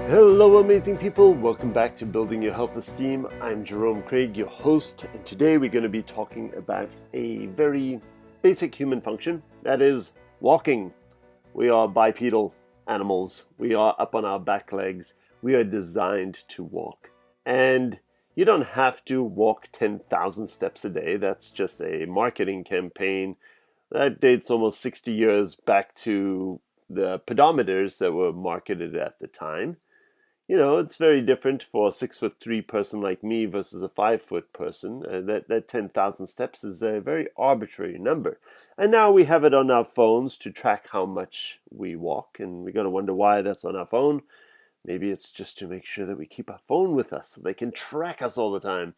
Hello amazing people, welcome back to Building Your Health Esteem. I'm Jerome Craig, your host, and today we're going to be talking about a very basic human function, that is walking. We are bipedal animals, we are up on our back legs, we are designed to walk. And you don't have to walk 10,000 steps a day, that's just a marketing campaign that dates almost 60 years back to the pedometers that were marketed at the time. You know, it's very different for a 6'3" person like me versus a 5-foot person. That 10,000 steps is a very arbitrary number. And now we have it on our phones to track how much we walk. And we got to wonder why that's on our phone. Maybe it's just to make sure that we keep our phone with us so they can track us all the time.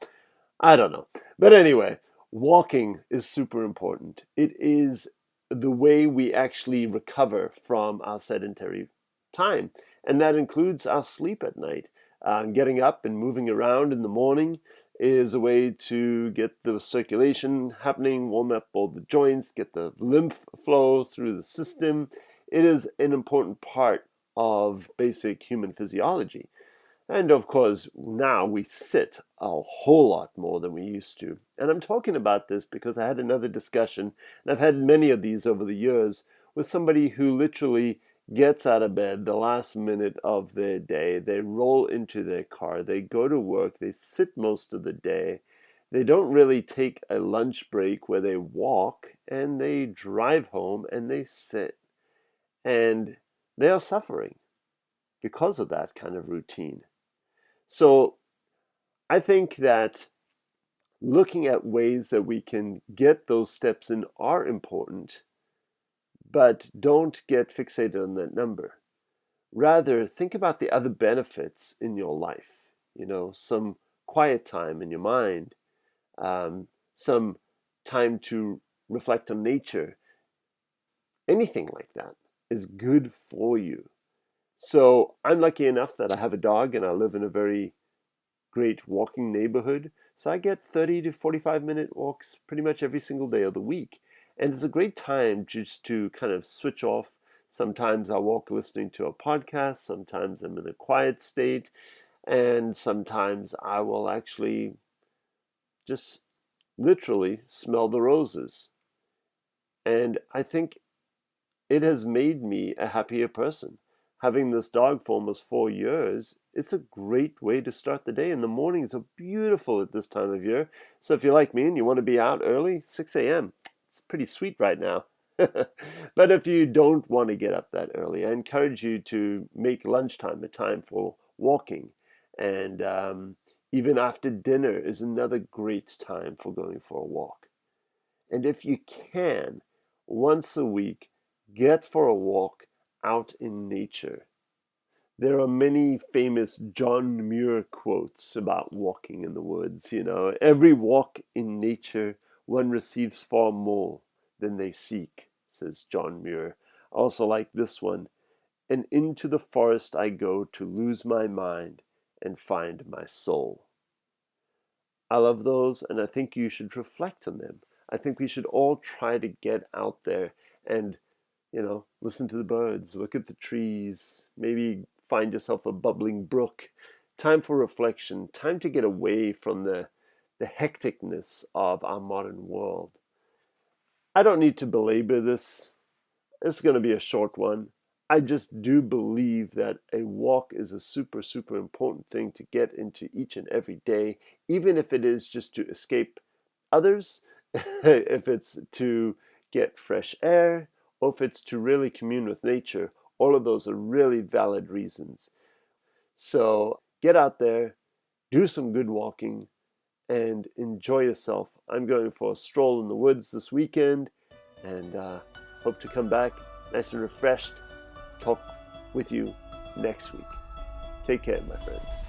I don't know. But anyway, walking is super important. It is the way we actually recover from our sedentary time. And that includes our sleep at night. Getting up and moving around in the morning is a way to get the circulation happening, warm up all the joints, get the lymph flow through the system. It is an important part of basic human physiology. And of course, now we sit a whole lot more than we used to. And I'm talking about this because I had another discussion, and I've had many of these over the years, with somebody who literally gets out of bed the last minute of their day. They roll into their car, they go to work, they sit most of the day. They don't really take a lunch break where they walk, and they drive home and they sit. And they are suffering because of that kind of routine. So I think that looking at ways that we can get those steps in are important, but don't get fixated on that number. Rather, think about the other benefits in your life. You know, some quiet time in your mind, some time to reflect on nature. Anything like that is good for you. So I'm lucky enough that I have a dog and I live in a very great walking neighborhood. So I get 30 to 45-minute walks pretty much every single day of the week. And it's a great time just to kind of switch off. Sometimes I walk listening to a podcast, sometimes I'm in a quiet state, and sometimes I will actually just literally smell the roses. And I think it has made me a happier person. Having this dog for almost 4 years, it's a great way to start the day. And the mornings are beautiful at this time of year. So if you're like me and you want to be out early, 6 a.m., it's pretty sweet right now. But if you don't want to get up that early, I encourage you to make lunchtime a time for walking. And even after dinner is another great time for going for a walk. And if you can, once a week, get for a walk out in nature. There are many famous John Muir quotes about walking in the woods. You know, every walk in nature, one receives far more than they seek, says John Muir. I also like this one. And into the forest I go to lose my mind and find my soul. I love those, and I think you should reflect on them. I think we should all try to get out there and listen to the birds, look at the trees, maybe find yourself a bubbling brook. Time for reflection, time to get away from the hecticness of our modern world. I don't need to belabor this. It's going to be a short one. I just do believe that a walk is a super, super important thing to get into each and every day, even if it is just to escape others, if it's to get fresh air, or if it's to really commune with nature. All of those are really valid reasons. So get out there, do some good walking, and enjoy yourself. I'm going for a stroll in the woods this weekend, and hope to come back nice and refreshed, talk with you next week. Take care, my friends.